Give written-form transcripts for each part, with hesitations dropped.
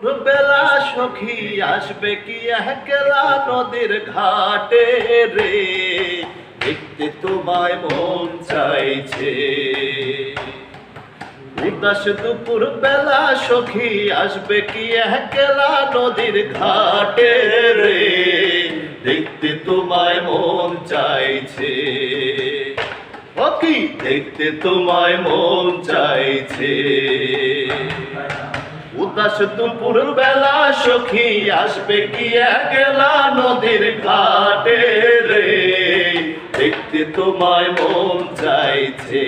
বেলা সখী আসবে কি একলা নদীর ঘাটে রে, দেখতে তোমায় মন চাইছে। উদাস দুপুর বেলা সখী আসবে কি একলা নদীর ঘাটে রে, দেখতে তোমায় মন চাইছে। ও কি দেখতে তোমায় মন চাইছে। উদাস দুপুর বেলা সখী আসবে কি একলা নদীর ঘাটে রে, দেখতে তোমায় মন চাইছে।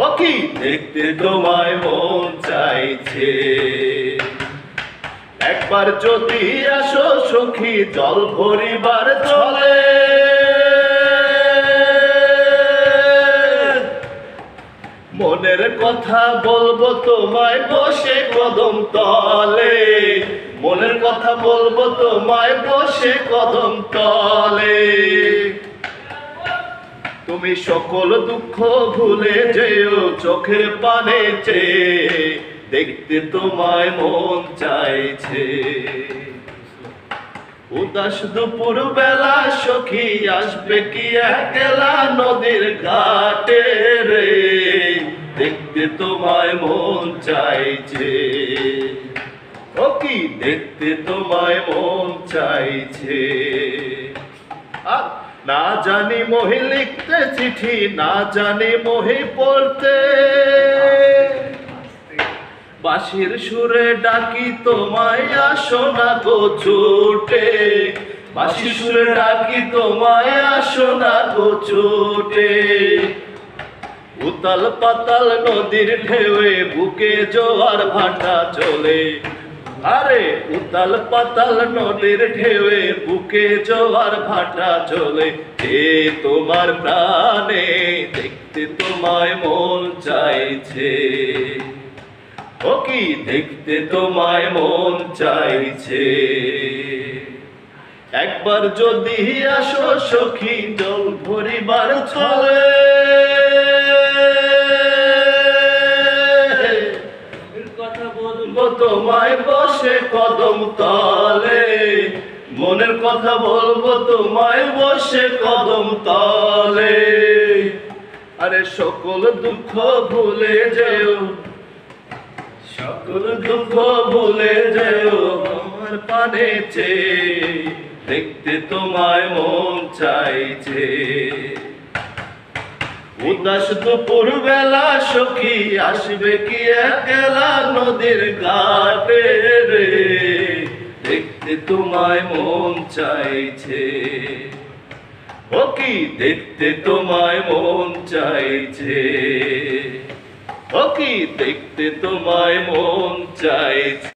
ও কি দেখতে তোমায় মন চাইছে। একবার যদি আসো সখী জল ভরিবার চলে, মনের কথা বলবো তোমায় বসে কদম তলে, মনের কথা বলবো তোমায় বসে কদম তলে। তুমি সকল দুঃখ ভুলে যেও চোখের পানে চেয়ে, দেখতে তোমায় মন চাইছে। উদাস দুপুর বেলা সখী আসবে কি একলা নদীর ঘাটে রে, দেখতে তোমায় মন চাইছে। ও কি দেখতে তোমায় মন চাইছে। না জানি মোহে লিখতে চিঠি, না জানি মোহে পড়তে, বাঁশির সুরে ডাকি তোমায় আসো না গো ছুটে, বাঁশির সুরে ডাকি তোমায় আসো না গো ছুটে। উতাল পাতাল নদীর ঢেউয়ে বুকে জোয়ার ভাটা চলে, আরে উতাল পাতাল নদীর ঢেউয়ে বুকে জোয়ার ভাটা চলে। এ তোমার প্রাণে দেখতে তোমায় মন চাইছে। ও কি দেখতে তোমায় মন চাইছে। একবার যদি আসো সখী জল ভরিবার চলে, কথা বলবো তোমায় বসে কদম তলে, মনের কথা বলবো তোমায় বসে কদম তলে। আরে সকল দুঃখ ভুলে যেও, সকল দুঃখ ভুলে যেও আমার পানে চেয়ে, দেখতে তোমায় মন চাইছে। উদাস দুপুর বেলা সখী আসবে কি একলা নদীর ঘাটে রে, দেখতে তোমায় মন চাইছে। ও কি দেখতে তোমায় মন চাইছে। ও কি দেখতে তোমায় মন চাইছে।